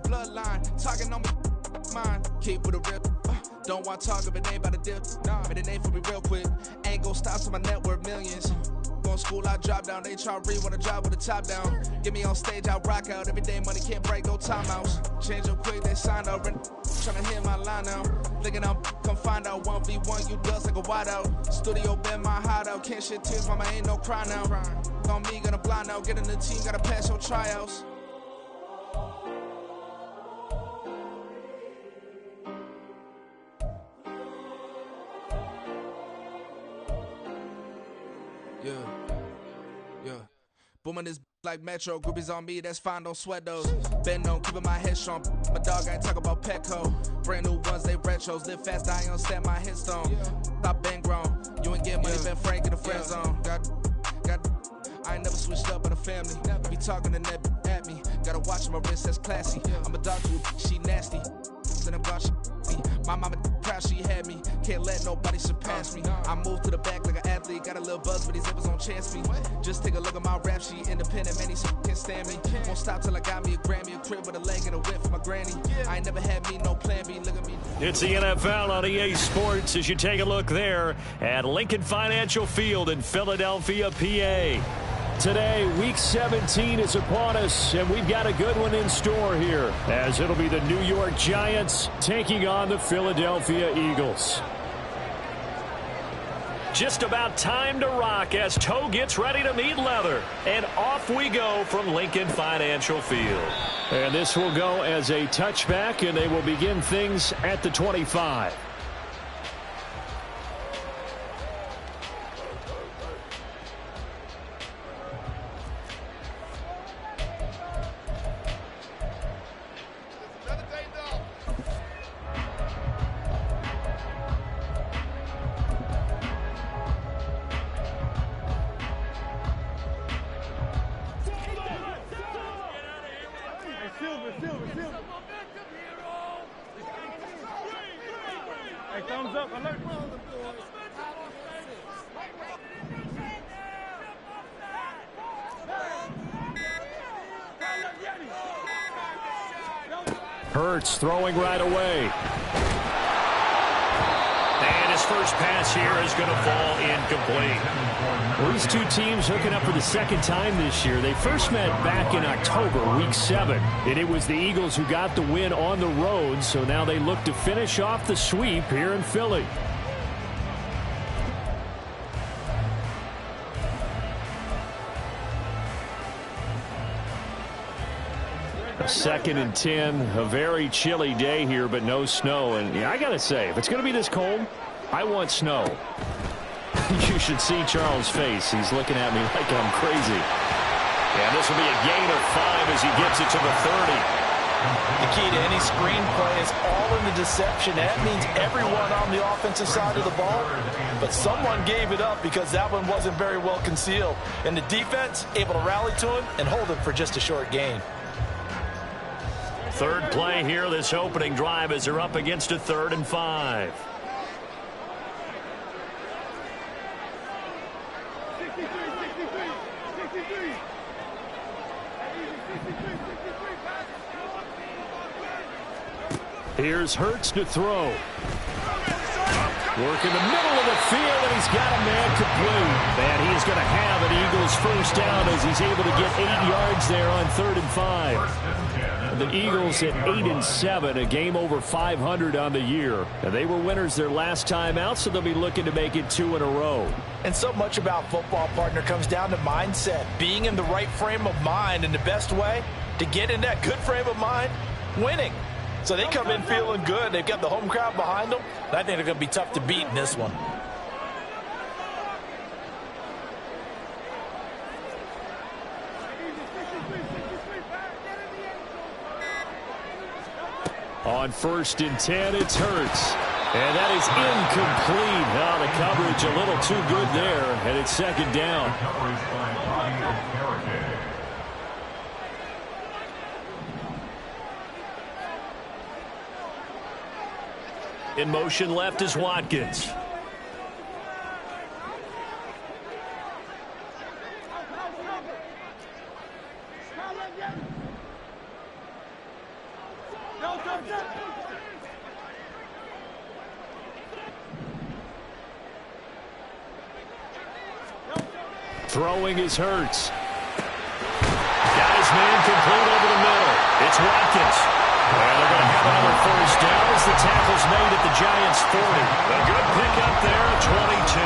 bloodline. Talking on my mind. Keep with a rip. Don't want to talk if it ain't about a dip. Nah, but it ain't for me real quick. Ain't gon' stop till my net worth millions. Going school, I drop down. They try to read when I drop with the top down. Get me on stage, I rock out. Every day money can't break, go timeouts. Change up quick, they sign up. Tryna hit my line now. Thinking I'm come find out 1v1, you dust like a wide out. Studio been my hideout. Can't shed tears, mama, ain't no cry now. On me, gonna blind out. Get in the team, gotta pass your tryouts. Yeah. Booming this like Metro. Groupies on me, that's fine, don't sweat those. Bend on, keeping my head strong. My dog ain't talk about Petco. Brand new ones, they retros. Live fast, I ain't on set my headstone. Stop been grown. You ain't get money, been Frank in the friend zone. Got. I ain't never switched up in a family. Be talking to net at me. Gotta watch my wrist, that's classy. I'm a dog to a she nasty. Then I'm gone, she my mama proud she had me. Can't let nobody surpass me. I moved to the back like an athlete. Got a little buzz, but these zippers don't chance me. Just take a look at my rap sheet. Independent, man, these can't stand me. Won't stop till I got me a Grammy, a crib with a leg and a whip for my granny. I ain't never had me no plan B. Look at me. It's the NFL on EA Sports as you take a look there at Lincoln Financial Field in Philadelphia, PA. Today, Week 17 is upon us, and we've got a good one in store here, as it'll be the New York Giants taking on the Philadelphia Eagles. Just about time to rock as toe gets ready to meet leather. And off we go from Lincoln Financial Field. And this will go as a touchback, and they will begin things at the 25. Thumbs up, alert. Hurts throwing right away. And his first pass here is going to fall incomplete. Well, these two teams hooking up for the second time this year. They first met back in October, Week 7. And it was the Eagles who got the win on the road, so now they look to finish off the sweep here in Philly. Second and 10, a very chilly day here, but no snow. And yeah, I got to say, if it's going to be this cold, I want snow. You should see Charles' face. He's looking at me like I'm crazy. And this will be a gain of 5 as he gets it to the 30. The key to any screen play is all in the deception. That means everyone on the offensive side of the ball. But someone gave it up because that one wasn't very well concealed. And the defense able to rally to him and hold him for just a short gain. Third play here, this opening drive, as they're up against a 3rd and 5. Here's Hurts to throw. Work in the middle of the field, and he's got a man complete. And he's going to have an Eagles first down as he's able to get 8 yards there on 3rd and 5. The Eagles at 8-7, a game over 500 on the year. And they were winners their last time out, so they'll be looking to make it 2 in a row. And so much about football, partner, comes down to mindset. Being in the right frame of mind, and the best way to get in that good frame of mind, winning. So they come in feeling good. They've got the home crowd behind them. And I think they're going to be tough to beat in this one. On 1st and 10, it's Hurts. And that is incomplete. Now the coverage a little too good there, and it's 2nd down. In motion left is Watkins. Throwing is Hurts. Got his man complete over the middle. It's Watkins. And they're going to have another first down as the tackle's made at the Giants' 40. A good pickup there at 22.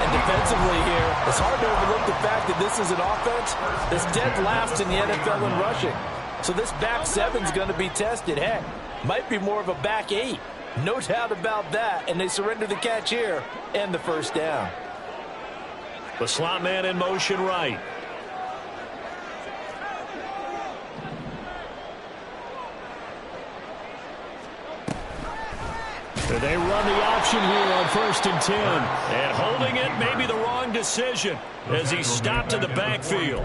And defensively here, it's hard to overlook the fact that this is an offense that's dead last in the NFL in rushing. So this back seven's going to be tested. Heck, might be more of a back eight. No doubt about that. And they surrender the catch here and the first down. The slot man in motion right. They run the option here on 1st and 10. And holding it may be the wrong decision as he stopped in the backfield.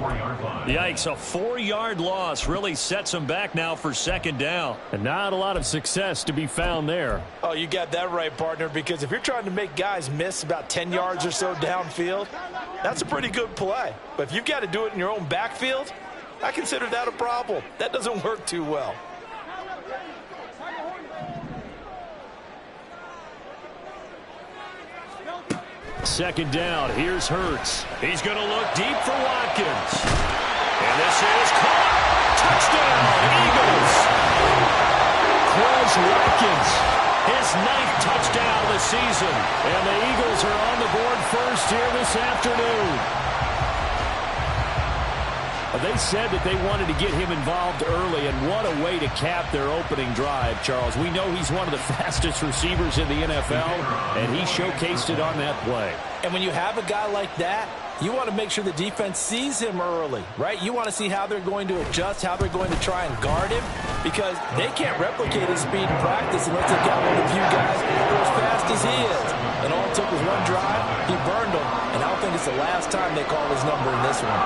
Yikes, a 4-yard loss really sets him back now for 2nd down. And not a lot of success to be found there. Oh, you got that right, partner, because if you're trying to make guys miss about 10 yards or so downfield, that's a pretty good play. But if you've got to do it in your own backfield, I consider that a problem. That doesn't work too well. Second down, here's Hurts. He's going to look deep for Watkins. And this is caught. Touchdown, Eagles. Quez Watkins, his 9th touchdown of the season. And the Eagles are on the board first here this afternoon. They said that they wanted to get him involved early, and what a way to cap their opening drive, Charles. We know he's one of the fastest receivers in the NFL, and he showcased it on that play. And when you have a guy like that, you want to make sure the defense sees him early, right? You want to see how they're going to adjust, how they're going to try and guard him, because they can't replicate his speed in practice unless they've got one of the few guys who are as fast as he is. And all it took was one drive, he burned them, and I don't think it's the last time they call his number in this one.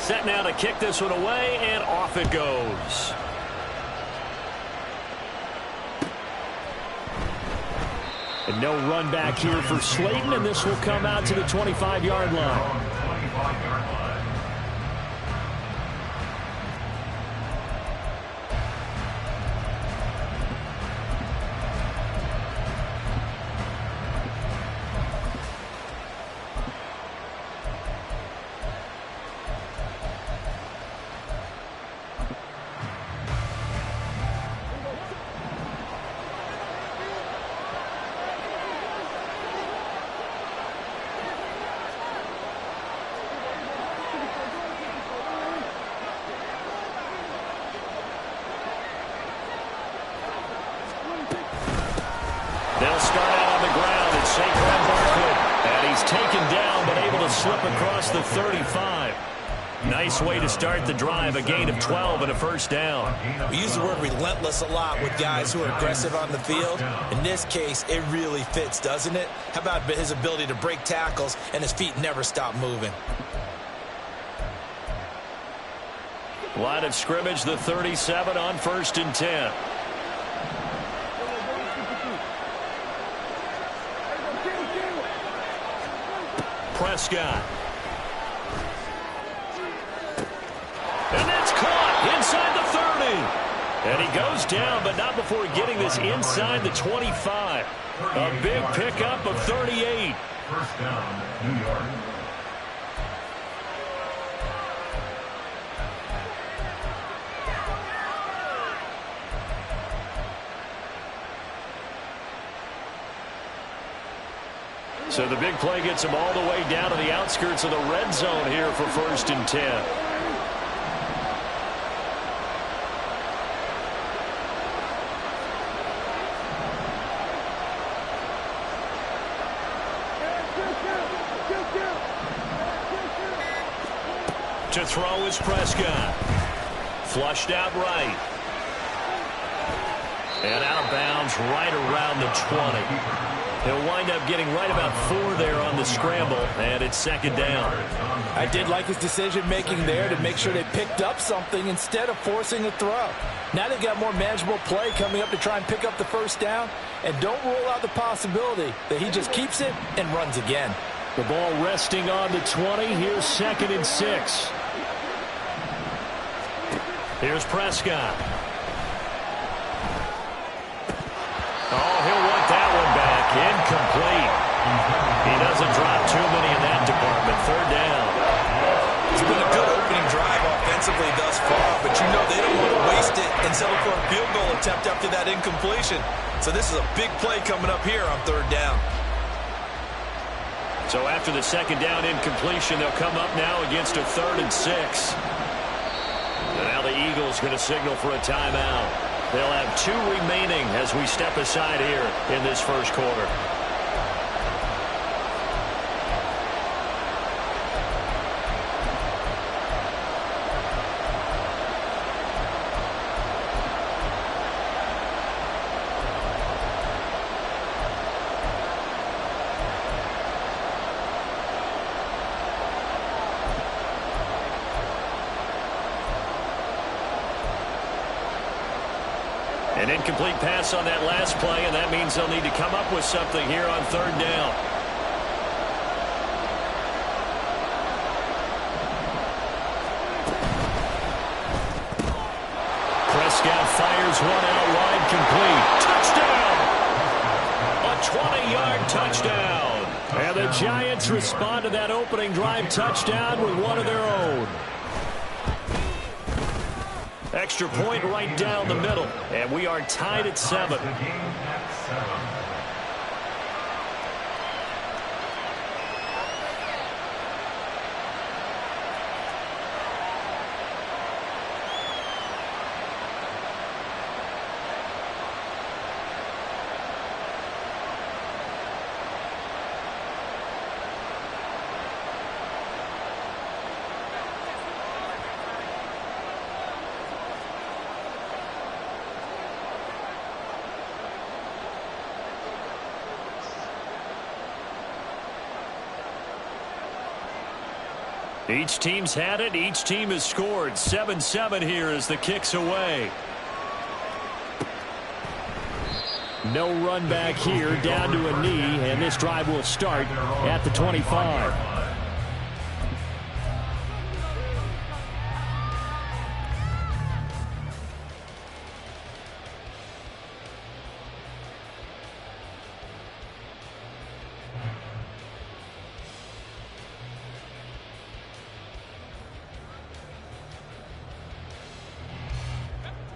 Set now to kick this one away, and off it goes. And no run back here for Slayton, and this will come out to the 25-yard line. They'll start out on the ground. It's Saquon Barkley. And he's taken down, but able to slip across the 35. Nice way to start the drive. A gain of 12 and a first down. We use the word relentless a lot with guys who are aggressive on the field. In this case, it really fits, doesn't it? How about his ability to break tackles and his feet never stop moving? Line of scrimmage, the 37 on 1st and 10. Prescott. And that's caught inside the 30. And he goes down, but not before getting this inside the 25. A big pickup of 38. First down, New York. So the big play gets him all the way down to the outskirts of the red zone here for 1st and 10. To throw is Prescott. Flushed out right. And out of bounds right around the 20. He'll wind up getting right about 4 there on the scramble, and it's second down. I did like his decision-making there to make sure they picked up something instead of forcing a throw. Now they've got more manageable play coming up to try and pick up the first down, and don't rule out the possibility that he just keeps it and runs again. The ball resting on the 20. Here's 2nd and 6. Here's Prescott. Oh, he'll want that one back. Incomplete. He doesn't drop too many in that department. 3rd down. It's been a good opening drive offensively thus far, but you know they don't want to waste it and settle for a field goal attempt after that incompletion. So this is a big play coming up here on 3rd down. So after the 2nd down incompletion, they'll come up now against a 3rd and 6. And now the Eagles going to signal for a timeout. They'll have 2 remaining as we step aside here in this first quarter. An incomplete pass on that last play, and that means they'll need to come up with something here on 3rd down. Prescott fires one out wide, complete. Touchdown! A 20-yard touchdown. And the Giants respond to that opening drive touchdown with one of their own. Extra point right down the middle, and we are tied at 7. Each team's had it. Each team has scored. 7-7 here as the kick's away. No run back here, down to a knee, and this drive will start at the 25.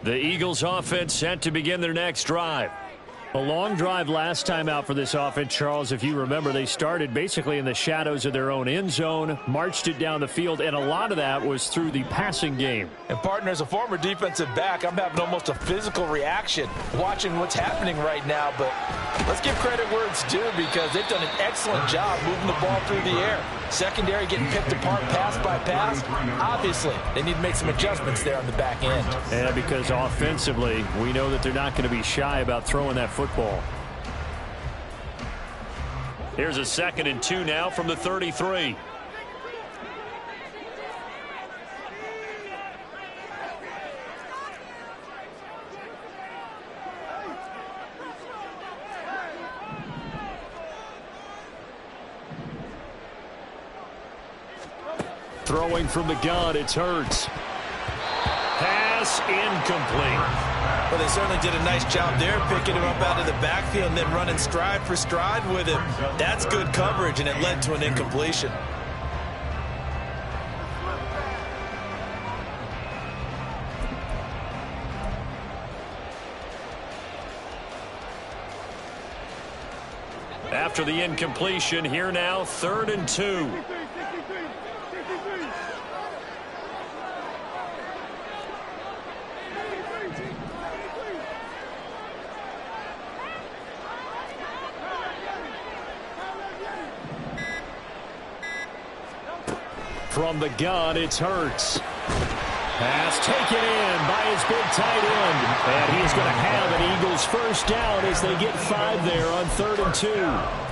The Eagles offense set to begin their next drive. A long drive last time out for this offense, Charles. If you remember, they started basically in the shadows of their own end zone, marched it down the field, and a lot of that was through the passing game. And, partner, as a former defensive back, I'm having almost a physical reaction watching what's happening right now. But let's give credit where it's due because they've done an excellent job moving the ball through the air. Secondary getting picked apart pass by pass. Obviously, they need to make some adjustments there on the back end. Yeah, because offensively, we know that they're not going to be shy about throwing that football. Here's a 2nd and 2 now from the 33. Throwing from the gun, it's Hurts. Pass incomplete. Well, they certainly did a nice job there, picking him up out of the backfield and then running stride for stride with him. That's good coverage, and it led to an incompletion. After the incompletion, here now, 3rd and 2. From the gun, it's Hurts. Pass taken in by his big tight end. And he is going to have an Eagles first down as they get 5 there on 3rd and 2.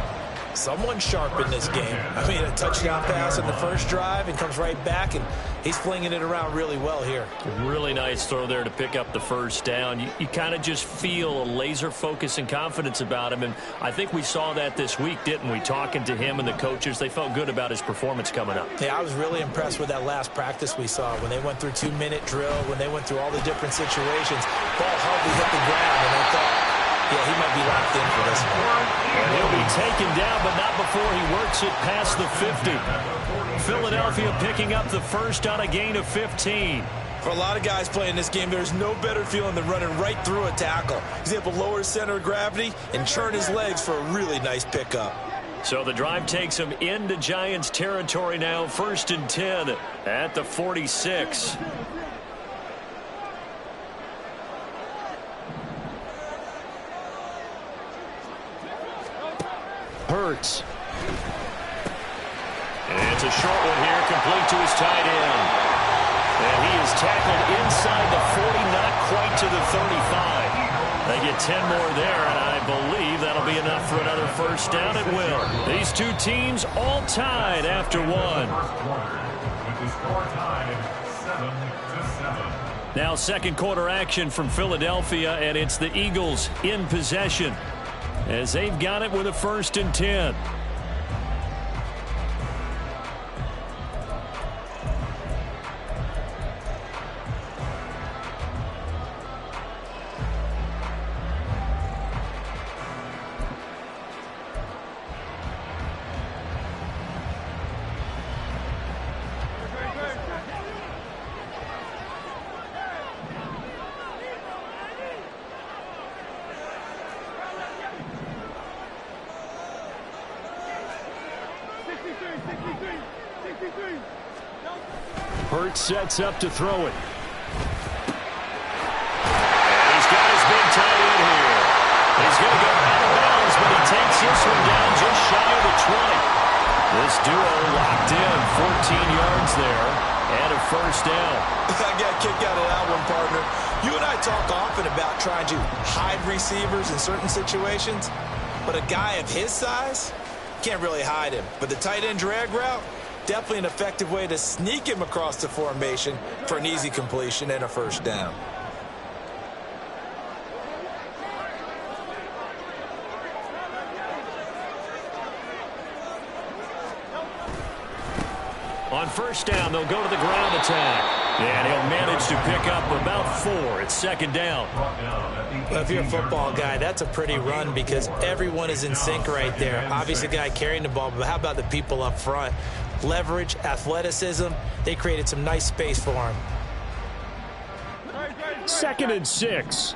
Someone sharp in this game. I mean, a touchdown pass in the first drive and comes right back, and he's flinging it around really well here. Really nice throw there to pick up the first down. You kind of just feel a laser focus and confidence about him, and I think we saw that this week, didn't we? Talking to him and the coaches, they felt good about his performance coming up. Yeah, I was really impressed with that last practice we saw when they went through 2-minute drill, when they went through all the different situations. Ball hardly hit the ground, and I thought, yeah, he might be locked in for this one. And he'll be taken down, but not before he works it past the 50. Philadelphia picking up the first on a gain of 15. For a lot of guys playing this game, there's no better feeling than running right through a tackle. He's able to lower his center of gravity and churn his legs for a really nice pickup. So the drive takes him into Giants territory now, 1st and 10 at the 46. Hurts. And it's a short one here, complete to his tight end. And he is tackled inside the 40, not quite to the 35. They get 10 more there, and I believe that'll be enough for another first down. It will. These two teams all tied after one. Now second quarter action from Philadelphia, and it's the Eagles in possession as they've got it with a 1st and 10. Hurts sets up to throw it. And he's got his big tight end here. He's going to go out of bounds, but he takes this one down just shy of the 20. This duo locked in, 14 yards there, and a first down. I got a kick out of that one, partner. You and I talk often about trying to hide receivers in certain situations, but a guy of his size can't really hide him. But the tight end drag route, definitely an effective way to sneak him across the formation for an easy completion and a first down. On first down, they'll go to the ground attack. And he'll manage to pick up about 4. It's 2nd down. Well, if you're a football guy, that's a pretty run because everyone is in sync right there. Obviously, the guy carrying the ball, but how about the people up front? Leverage, athleticism, they created some nice space for him. 2nd and 6.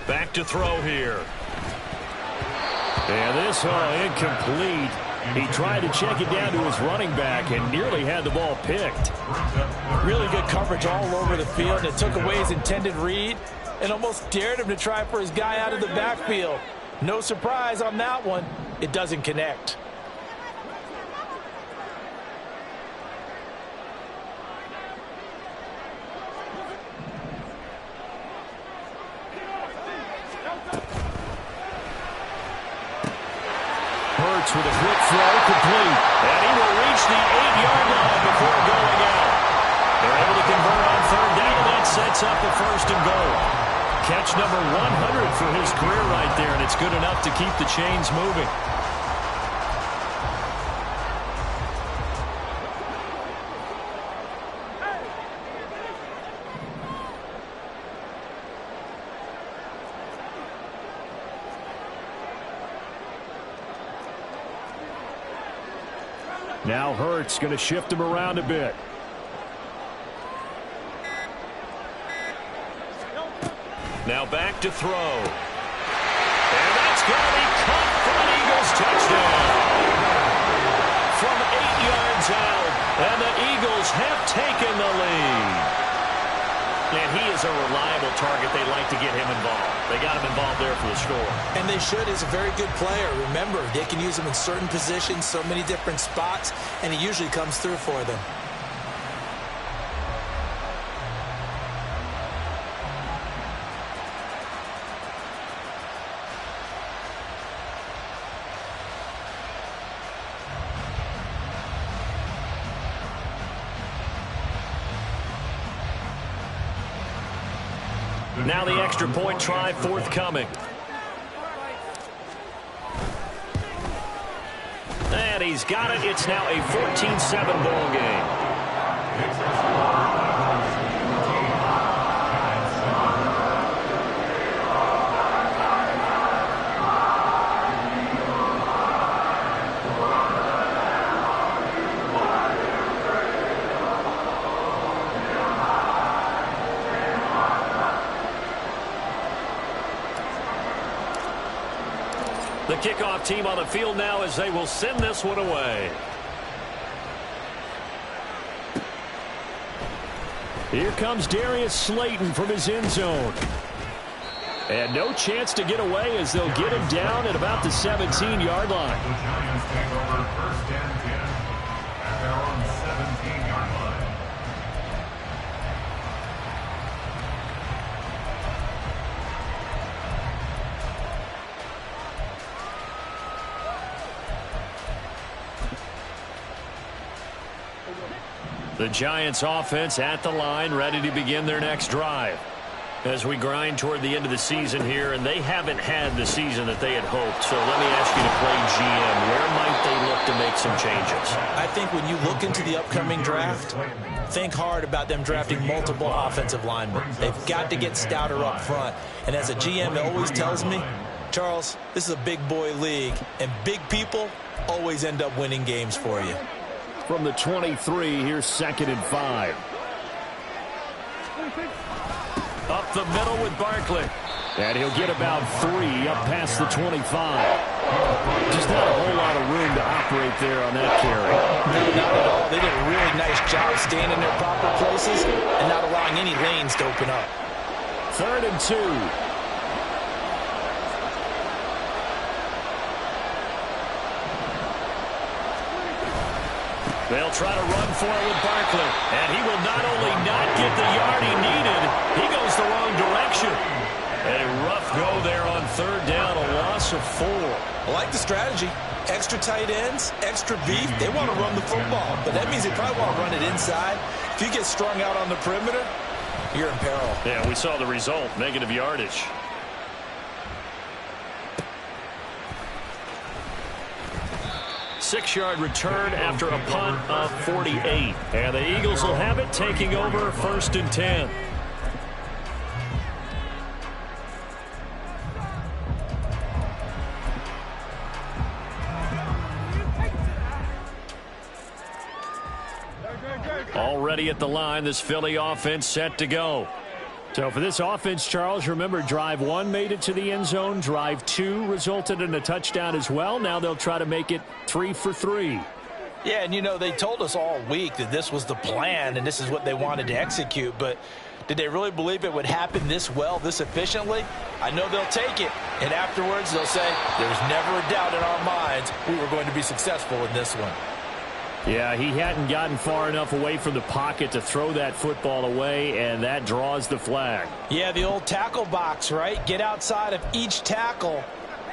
Back to throw here. And this incomplete. He tried to check it down to his running back and nearly had the ball picked. Really good coverage all over the field. It took away his intended read and almost dared him to try for his guy out of the backfield. No surprise on that one. It doesn't connect. Hurts with a quick throw, complete. And he will reach the 8-yard line before going out. They're able to convert on 3rd down, and that sets up the 1st and goal. Catch number 100 for his career right there, and it's good enough to keep the chains moving. Now Hurts going to shift him around a bit. Now back to throw. And that's going to be caught for an Eagles touchdown. From 8 yards out, and the Eagles have taken the lead. And he is a reliable target. They like to get him involved. They got him involved there for the score. And they should. He's a very good player. Remember, they can use him in certain positions, so many different spots, and he usually comes through for them. Now the extra point try forthcoming. And he's got it. It's now a 14-7 ball game. The kickoff team on the field now as they will send this one away. Here comes Darius Slayton from his end zone. And no chance to get away as they'll get him down at about the 17-yard line. The Giants take over first and 10 at their own 17-yard line. The Giants offense at the line, ready to begin their next drive. As we grind toward the end of the season here, and they haven't had the season that they had hoped. So let me ask you to play GM. Where might they look to make some changes? I think when you look into the upcoming draft, think hard about them drafting multiple offensive linemen. They've got to get stouter up front. And as a GM, it always tells me, Charles, this is a big boy league, and big people always end up winning games for you. From the 23, here's 2nd and 5. Up the middle with Barkley. And he'll get about 3 up past the 25. Just not a whole lot of room to operate there on that carry. No, not at all. They did a really nice job staying in their proper places and not allowing any lanes to open up. 3rd and 2. They'll try to run for it with Barkley. And he will not only not get the yard he needed, he goes the wrong direction. A rough go there on 3rd down, a loss of 4. I like the strategy. Extra tight ends, extra beef. They want to run the football, but that means they probably want to run it inside. If you get strung out on the perimeter, you're in peril. Yeah, we saw the result, negative yardage. Six-yard return after a punt of 48. And the Eagles will have it, taking over 1st and 10. Already at the line, this Philly offense set to go. So for this offense, Charles, remember, drive 1 made it to the end zone. Drive 2 resulted in a touchdown as well. Now they'll try to make it 3 for 3. Yeah, and you know, they told us all week that this was the plan and this is what they wanted to execute, but did they really believe it would happen this well, this efficiently? I know they'll take it, and afterwards they'll say, there's never a doubt in our minds we were going to be successful in this one. Yeah, he hadn't gotten far enough away from the pocket to throw that football away, and that draws the flag. Yeah, the old tackle box, right? Get outside of each tackle,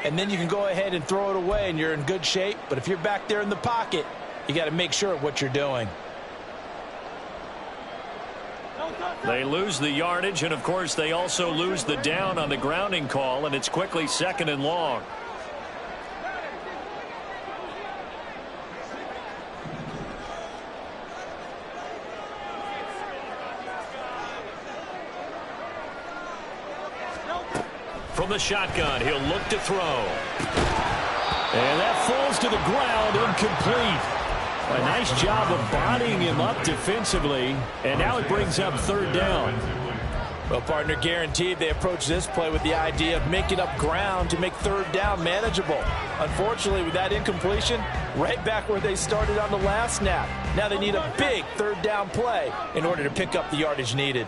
and then you can go ahead and throw it away, and you're in good shape. But if you're back there in the pocket, you got to make sure of what you're doing. They lose the yardage, and, of course, they also lose the down on the grounding call, and it's quickly 2nd and long. From the shotgun, he'll look to throw. And that falls to the ground, incomplete. A nice job of bodying him up defensively, and now it brings up 3rd down. Well, partner, guaranteed they approach this play with the idea of making up ground to make 3rd down manageable. Unfortunately, with that incompletion, right back where they started on the last snap. Now they need a big 3rd down play in order to pick up the yardage needed.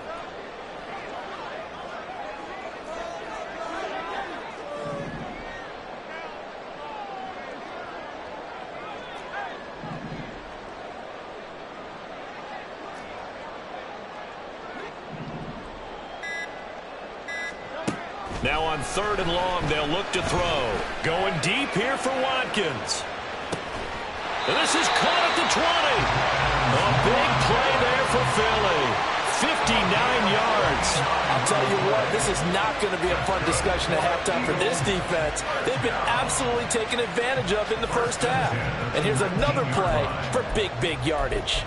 Now on 3rd and long, they'll look to throw. Going deep here for Watkins. And this is caught at the 20. A big play there for Philly. 59 yards. I'll tell you what, this is not going to be a fun discussion at halftime for this defense. They've been absolutely taken advantage of in the first half. And here's another play for big yardage.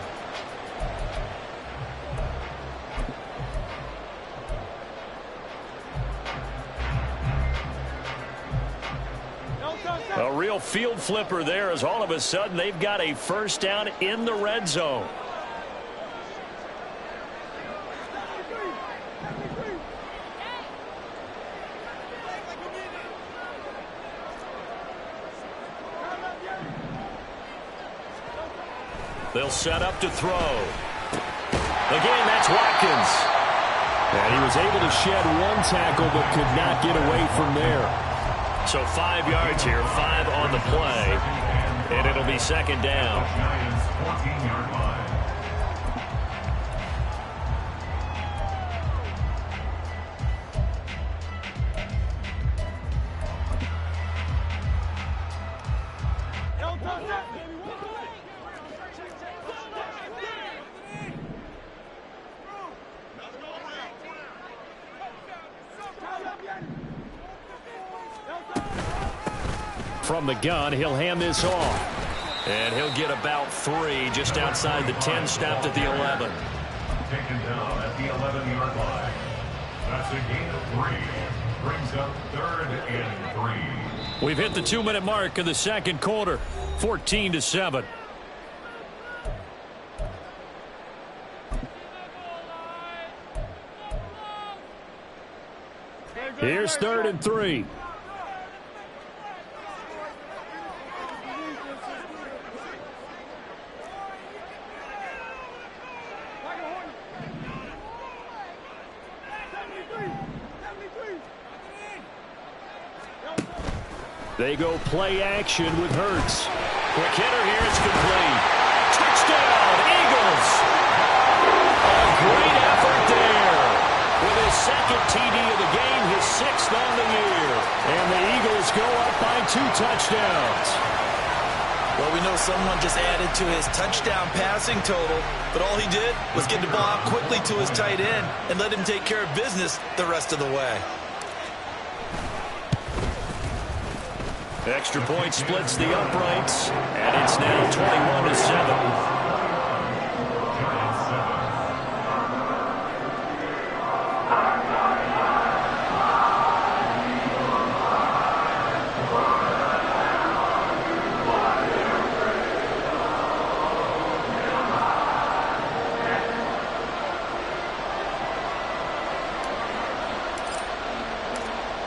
A real field flipper there as all of a sudden they've got a first down in the red zone. They'll set up to throw. Again, that's Watkins. And he was able to shed one tackle but could not get away from there. So 5 yards here, 5 on the play, and it'll be second down. Giants 14-yard line. From the gun, he'll hand this off. And he'll get about 3 just outside the 10, stopped at the 11. Taken down at the 11-yard line. That's a gain of 3. Brings up 3rd and 3. We've hit the 2-minute mark of the second quarter. 14-7. Here's 3rd and 3. They go play action with Hurts. Quick hitter here, it's complete. Touchdown, Eagles! A great effort there. With his second TD of the game, his 6th on the year. And the Eagles go up by 2 touchdowns. Well, we know someone just added to his touchdown passing total, but all he did was get the ball out quickly to his tight end and let him take care of business the rest of the way. Extra point splits the uprights, and it's now 21-7.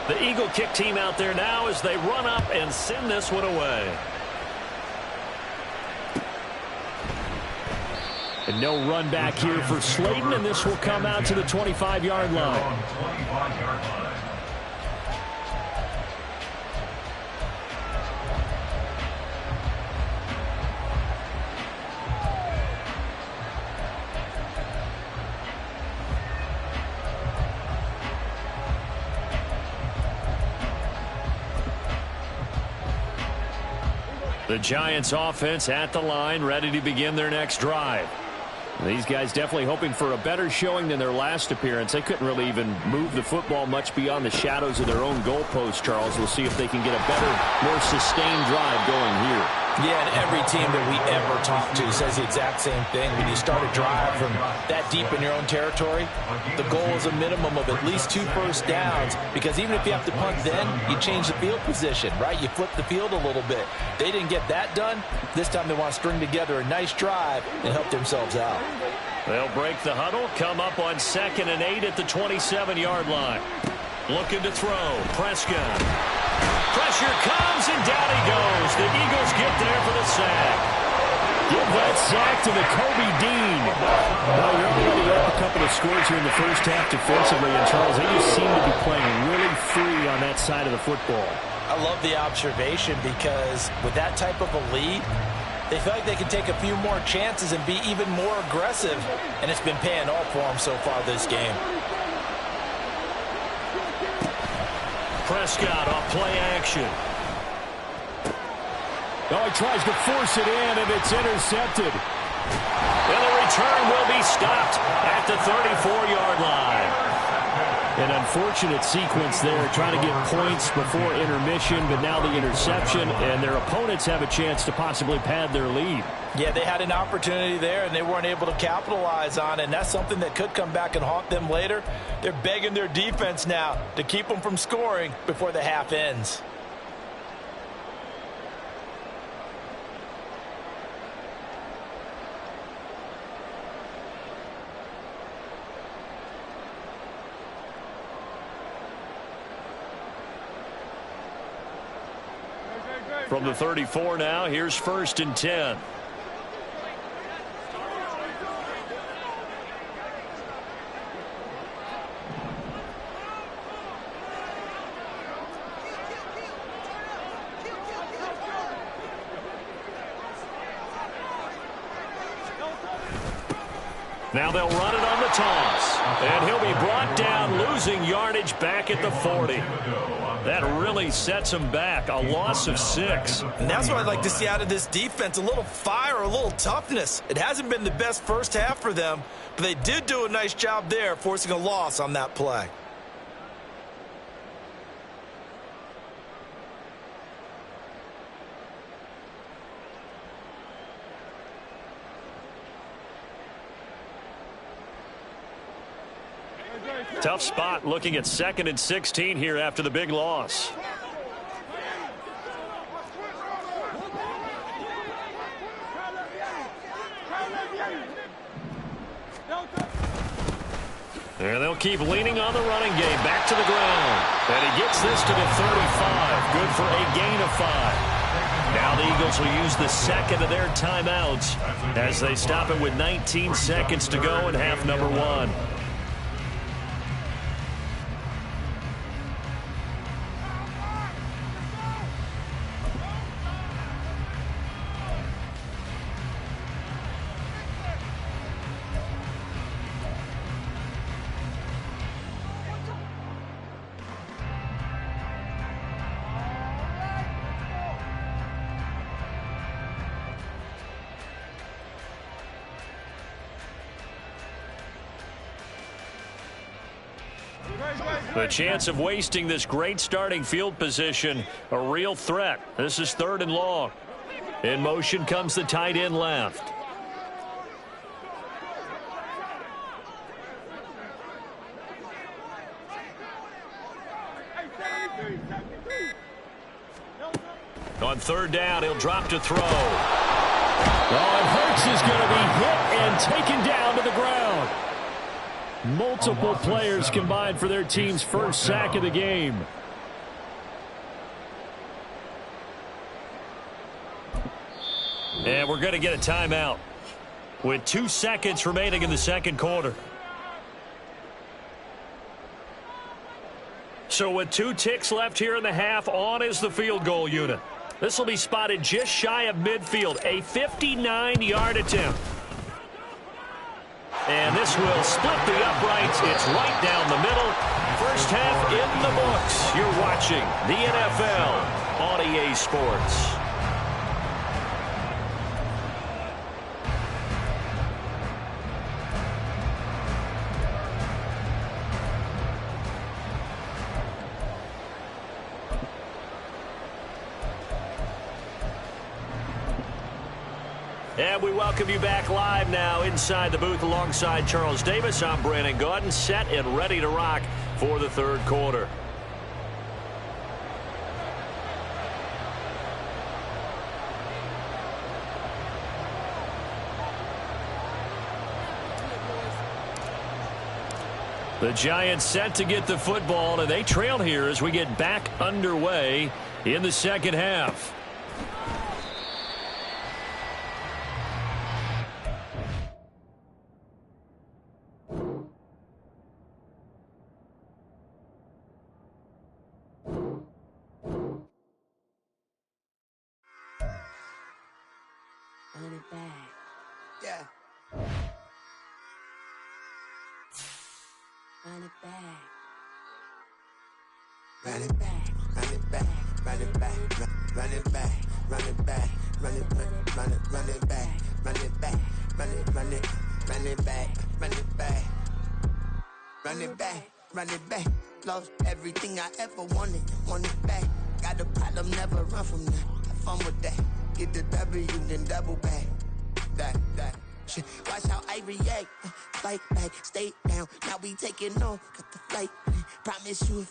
The Eagle kick team out there now as they run up and send this one away. And no run back here for Slayton, and this will come out to the 25-yard line. The Giants offense at the line, ready to begin their next drive. These guys definitely hoping for a better showing than their last appearance. They couldn't really even move the football much beyond the shadows of their own goalpost, Charles. We'll see if they can get a better, more sustained drive going here. Yeah, and every team that we ever talk to says the exact same thing. When you start a drive from that deep in your own territory, the goal is a minimum of at least 2 first downs, because even if you have to punt then, you change the field position, right? You flip the field a little bit. They didn't get that done. This time they want to string together a nice drive and help themselves out. They'll break the huddle, come up on 2nd and 8 at the 27-yard line. Looking to throw. Prescott. Pressure comes, and down he goes. The Eagles get there for the sack. Give that sack to the Kobe Dean. Well, you're already up a couple of scores here in the first half defensively, and Charles, they just seem to be playing really free on that side of the football. I love the observation, because with that type of a lead, they feel like they can take a few more chances and be even more aggressive, and it's been paying off for them so far this game. Prescott off play action. Oh, he tries to force it in, and it's intercepted. And the return will be stopped at the 34-yard line. An unfortunate sequence there, trying to get points before intermission, but now the interception, and their opponents have a chance to possibly pad their lead. Yeah, they had an opportunity there, and they weren't able to capitalize on it, and that's something that could come back and haunt them later. They're begging their defense now to keep them from scoring before the half ends. From the 34 now, here's 1st and 10. Now they'll run it on the toss. And he'll be brought down, losing yardage back at the 40. That really sets him back. A loss of 6. And that's what I'd like to see out of this defense. A little fire, a little toughness. It hasn't been the best first half for them, but they did do a nice job there, forcing a loss on that play. Tough spot looking at 2nd and 16 here after the big loss. And they'll keep leaning on the running game. Back to the ground. And he gets this to the 35. Good for a gain of 5. Now the Eagles will use the second of their timeouts as they stop it with 19 seconds to go in half number 1. The chance of wasting this great starting field position, a real threat. This is 3rd and long. In motion comes the tight end left. On 3rd down, he'll drop to throw. Oh, and Hurts is going to be hit and taken down to the ground. Multiple players combined for their team's first sack of the game. And we're going to get a timeout with 2 seconds remaining in the second quarter. So with 2 ticks left here in the half, on is the field goal unit. This will be spotted just shy of midfield, a 59-yard attempt. And this will split the uprights. It's right down the middle. First half in the books. You're watching the NFL on EA Sports. And we welcome you back live now inside the booth alongside Charles Davis. I'm Brandon Gaudin, set and ready to rock for the 3rd quarter. The Giants set to get the football, and they trail here as we get back underway in the second half. Run it back. Yeah. Run it back. Run it back. run it back, run it back, run it back, run it back, run it back, run it back, run it back, run it back, run it back, run it back. Lost everything I ever wanted it back. Got a problem, never run from that. Have fun with that. Get the W, then double back. That shit. Watch how I react. Fight back, stay down. Now we taking off. Got the flight. Promise you if